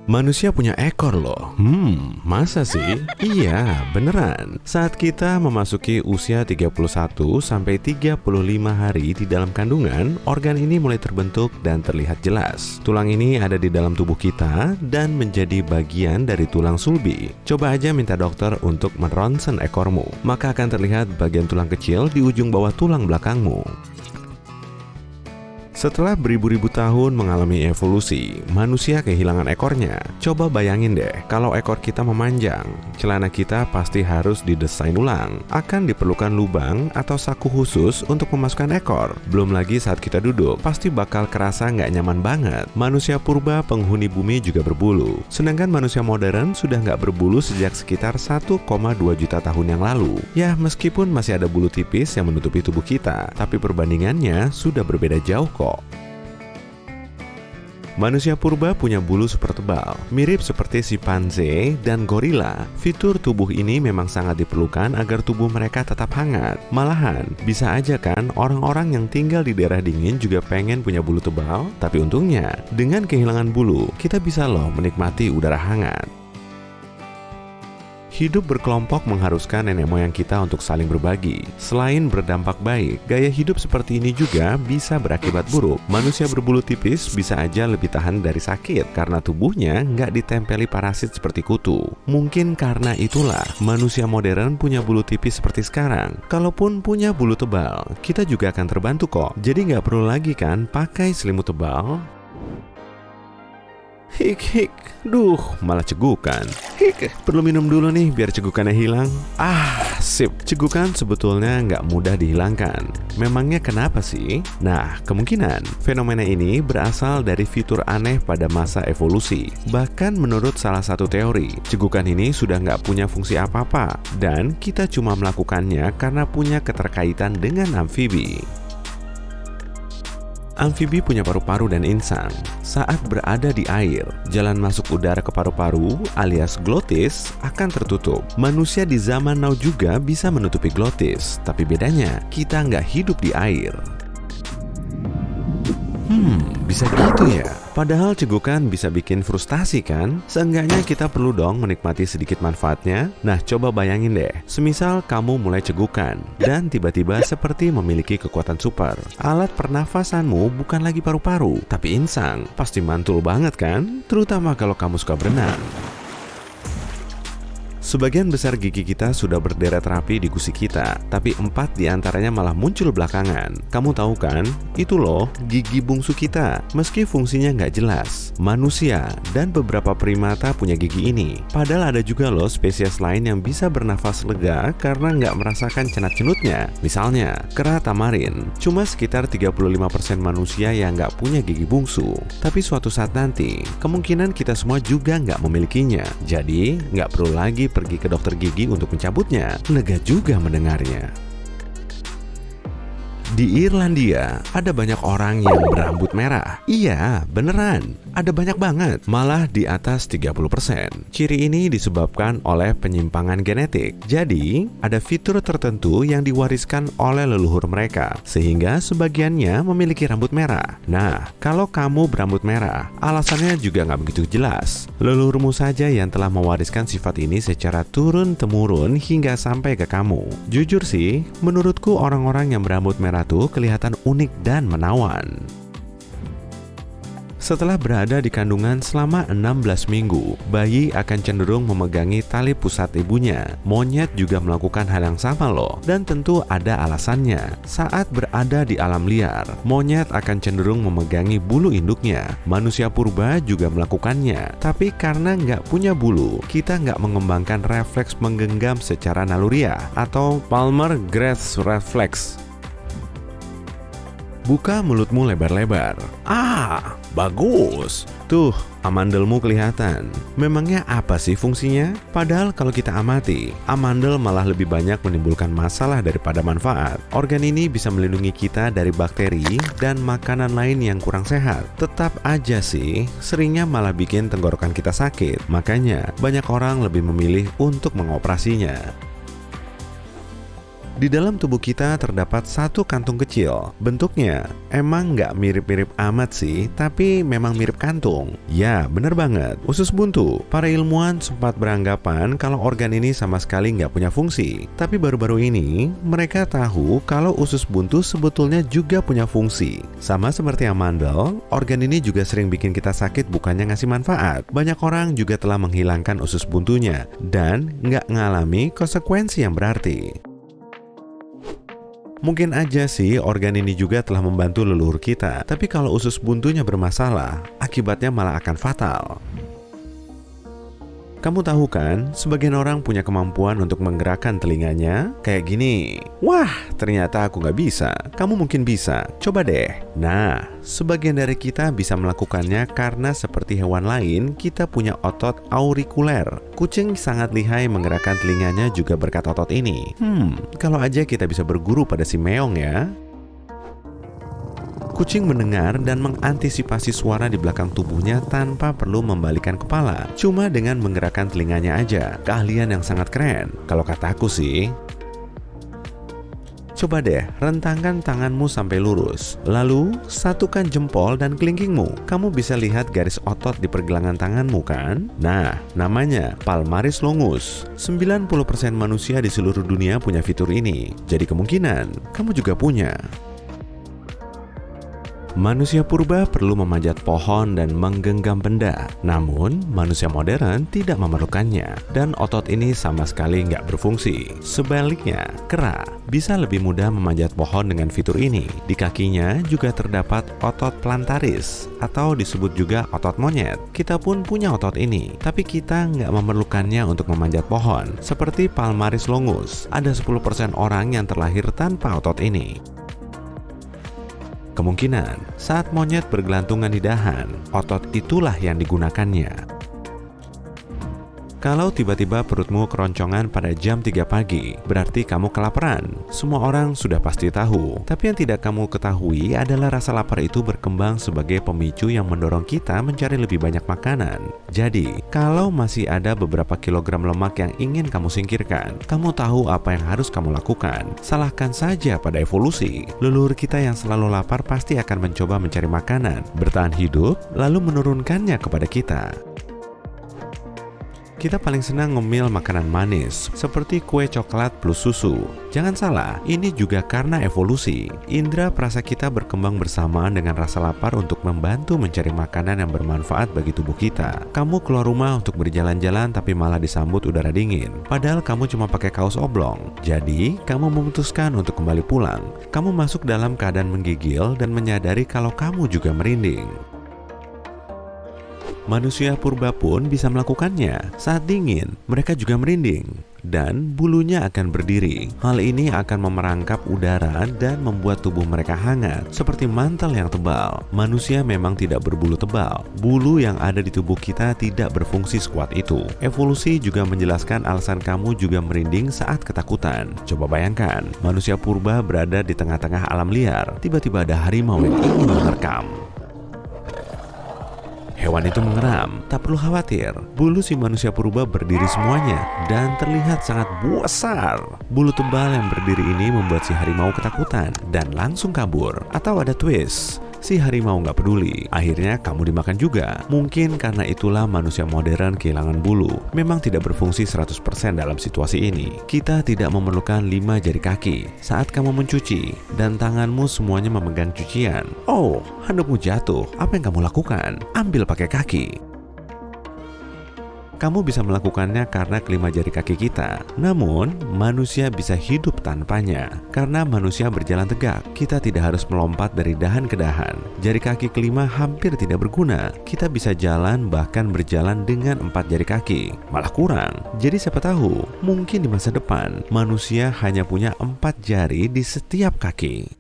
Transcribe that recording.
Manusia punya ekor loh. Masa sih? Iya, beneran. Saat kita memasuki usia 31 sampai 35 hari di dalam kandungan, organ ini mulai terbentuk dan terlihat jelas. Tulang ini ada di dalam tubuh kita dan menjadi bagian dari tulang sulbi. Coba aja minta dokter untuk meronsen ekormu, maka akan terlihat bagian tulang kecil di ujung bawah tulang belakangmu. Setelah beribu-ribu tahun mengalami evolusi, manusia kehilangan ekornya. Coba bayangin deh, kalau ekor kita memanjang, celana kita pasti harus didesain ulang. Akan diperlukan lubang atau saku khusus untuk memasukkan ekor. Belum lagi saat kita duduk, pasti bakal kerasa nggak nyaman banget. Manusia purba penghuni bumi juga berbulu. Sedangkan manusia modern sudah nggak berbulu sejak sekitar 1,2 juta tahun yang lalu. Ya, meskipun masih ada bulu tipis yang menutupi tubuh kita, tapi perbandingannya sudah berbeda jauh kok. Manusia purba punya bulu super tebal, mirip seperti simpanse dan gorila. Fitur tubuh ini memang sangat diperlukan agar tubuh mereka tetap hangat. Malahan, bisa aja kan orang-orang yang tinggal di daerah dingin juga pengen punya bulu tebal? Tapi untungnya, dengan kehilangan bulu, kita bisa loh menikmati udara hangat. Hidup berkelompok mengharuskan nenek moyang kita untuk saling berbagi. Selain berdampak baik, gaya hidup seperti ini juga bisa berakibat buruk. Manusia berbulu tipis bisa aja lebih tahan dari sakit karena tubuhnya nggak ditempeli parasit seperti kutu. Mungkin karena itulah manusia modern punya bulu tipis seperti sekarang. Kalaupun punya bulu tebal, kita juga akan terbantu kok. Jadi nggak perlu lagi kan pakai selimut tebal. Hik, duh, malah cegukan. Perlu minum dulu nih biar cegukannya hilang. Sip, cegukan sebetulnya nggak mudah dihilangkan. Memangnya kenapa sih? Nah, kemungkinan fenomena ini berasal dari fitur aneh pada masa evolusi. Bahkan menurut salah satu teori, cegukan ini sudah nggak punya fungsi apa-apa, dan kita cuma melakukannya karena punya keterkaitan dengan amfibi. Amfibi punya paru-paru dan insang. Saat berada di air, jalan masuk udara ke paru-paru alias glotis akan tertutup. Manusia di zaman now juga bisa menutupi glotis, tapi bedanya kita nggak hidup di air. Bisa gitu ya? Padahal cegukan bisa bikin frustasi kan? Seenggaknya kita perlu dong menikmati sedikit manfaatnya. Nah, coba bayangin deh, semisal kamu mulai cegukan dan tiba-tiba seperti memiliki kekuatan super. Alat pernafasanmu bukan lagi paru-paru, tapi insang. Pasti mantul banget kan? Terutama kalau kamu suka berenang. Sebagian besar gigi kita sudah berderet rapi di gusi kita, tapi 4 diantaranya malah muncul belakangan. Kamu tahu kan? Itu loh gigi bungsu kita. Meski fungsinya nggak jelas, manusia dan beberapa primata punya gigi ini. Padahal ada juga loh spesies lain yang bisa bernafas lega karena nggak merasakan cenat-cenutnya. Misalnya, kera tamarin. Cuma sekitar 35% manusia yang nggak punya gigi bungsu. Tapi suatu saat nanti, kemungkinan kita semua juga nggak memilikinya. Jadi, nggak perlu lagi pergi ke dokter gigi untuk mencabutnya. Lega juga mendengarnya. Di Irlandia, ada banyak orang yang berambut merah. Iya, beneran. Ada banyak banget, malah di atas 30%. Ciri ini disebabkan oleh penyimpangan genetik. Jadi, ada fitur tertentu yang diwariskan oleh leluhur mereka, sehingga sebagiannya memiliki rambut merah. Nah, kalau kamu berambut merah, alasannya juga nggak begitu jelas. Leluhurmu saja yang telah mewariskan sifat ini secara turun-temurun hingga sampai ke kamu. Jujur sih, menurutku orang-orang yang berambut merah tuh kelihatan unik dan menawan. Setelah berada di kandungan selama 16 minggu, bayi akan cenderung memegangi tali pusat ibunya. Monyet juga melakukan hal yang sama loh, dan tentu ada alasannya. Saat berada di alam liar, monyet akan cenderung memegangi bulu induknya. Manusia purba juga melakukannya, tapi karena nggak punya bulu, kita nggak mengembangkan refleks menggenggam secara naluriah atau Palmer-Graves reflex. Buka mulutmu lebar-lebar. Bagus. Tuh, amandelmu kelihatan. Memangnya apa sih fungsinya? Padahal kalau kita amati, amandel malah lebih banyak menimbulkan masalah daripada manfaat. Organ ini bisa melindungi kita dari bakteri dan makanan lain yang kurang sehat. Tetap aja sih, seringnya malah bikin tenggorokan kita sakit. Makanya, banyak orang lebih memilih untuk mengoperasinya. Di dalam tubuh kita terdapat satu kantung kecil. Bentuknya emang nggak mirip-mirip amat sih, tapi memang mirip kantung. Ya, bener banget, usus buntu. Para ilmuwan sempat beranggapan kalau organ ini sama sekali nggak punya fungsi. Tapi baru-baru ini, mereka tahu kalau usus buntu sebetulnya juga punya fungsi. Sama seperti amandel, organ ini juga sering bikin kita sakit bukannya ngasih manfaat. Banyak orang juga telah menghilangkan usus buntunya dan nggak ngalami konsekuensi yang berarti. Mungkin aja sih organ ini juga telah membantu leluhur kita, tapi kalau usus buntunya bermasalah, akibatnya malah akan fatal. Kamu tahu kan, sebagian orang punya kemampuan untuk menggerakkan telinganya kayak gini. Wah, ternyata aku nggak bisa. Kamu mungkin bisa. Coba deh. Nah, sebagian dari kita bisa melakukannya karena seperti hewan lain, kita punya otot aurikuler. Kucing sangat lihai menggerakkan telinganya juga berkat otot ini. Kalau aja kita bisa berguru pada si meong ya. Kucing mendengar dan mengantisipasi suara di belakang tubuhnya tanpa perlu membalikkan kepala, cuma dengan menggerakkan telinganya aja. Keahlian yang sangat keren, kalau kataku sih. Coba deh, rentangkan tanganmu sampai lurus. Lalu, satukan jempol dan kelingkingmu. Kamu bisa lihat garis otot di pergelangan tanganmu kan? Nah, namanya palmaris longus. 90% manusia di seluruh dunia punya fitur ini. Jadi kemungkinan, kamu juga punya. Manusia purba perlu memanjat pohon dan menggenggam benda. Namun, manusia modern tidak memerlukannya. Dan otot ini sama sekali nggak berfungsi. Sebaliknya, kera bisa lebih mudah memanjat pohon dengan fitur ini. Di kakinya juga terdapat otot plantaris, atau disebut juga otot monyet. Kita pun punya otot ini, tapi kita nggak memerlukannya untuk memanjat pohon. Seperti palmaris longus, ada 10% orang yang terlahir tanpa otot ini. Kemungkinan saat monyet bergelantungan di dahan, otot itulah yang digunakannya. Kalau tiba-tiba perutmu keroncongan pada jam 3 pagi, berarti kamu kelaparan. Semua orang sudah pasti tahu. Tapi yang tidak kamu ketahui adalah rasa lapar itu berkembang sebagai pemicu yang mendorong kita mencari lebih banyak makanan. Jadi, kalau masih ada beberapa kilogram lemak yang ingin kamu singkirkan, kamu tahu apa yang harus kamu lakukan. Salahkan saja pada evolusi. Leluhur kita yang selalu lapar pasti akan mencoba mencari makanan, bertahan hidup, lalu menurunkannya kepada kita. Kita paling senang ngemil makanan manis, seperti kue coklat plus susu. Jangan salah, ini juga karena evolusi. Indra perasa kita berkembang bersamaan dengan rasa lapar untuk membantu mencari makanan yang bermanfaat bagi tubuh kita. Kamu keluar rumah untuk berjalan-jalan tapi malah disambut udara dingin. Padahal kamu cuma pakai kaos oblong. Jadi, kamu memutuskan untuk kembali pulang. Kamu masuk dalam keadaan menggigil dan menyadari kalau kamu juga merinding. Manusia purba pun bisa melakukannya. Saat dingin, mereka juga merinding dan bulunya akan berdiri. Hal ini akan memerangkap udara dan membuat tubuh mereka hangat seperti mantel yang tebal. Manusia memang tidak berbulu tebal. Bulu yang ada di tubuh kita tidak berfungsi sekuat itu. Evolusi juga menjelaskan alasan kamu juga merinding saat ketakutan. Coba bayangkan, manusia purba berada di tengah-tengah alam liar. Tiba-tiba ada harimau yang ingin menerkam. Hewan itu mengeram, tak perlu khawatir. Bulu si manusia purba berdiri semuanya dan terlihat sangat besar. Bulu tebal yang berdiri ini membuat si harimau ketakutan dan langsung kabur. Atau ada twist, si harimau nggak peduli. Akhirnya kamu dimakan juga. Mungkin karena itulah manusia modern kehilangan bulu. Memang tidak berfungsi 100% dalam situasi ini. Kita tidak memerlukan 5 jari kaki saat kamu mencuci dan tanganmu semuanya memegang cucian. Oh, handukmu jatuh. Apa yang kamu lakukan? Ambil pakai kaki. Kamu bisa melakukannya karena kelima jari kaki kita. Namun, manusia bisa hidup tanpanya. Karena manusia berjalan tegak, kita tidak harus melompat dari dahan ke dahan. Jari kaki kelima hampir tidak berguna. Kita bisa jalan bahkan berjalan dengan 4 jari kaki. Malah kurang. Jadi siapa tahu, mungkin di masa depan, manusia hanya punya 4 jari di setiap kaki.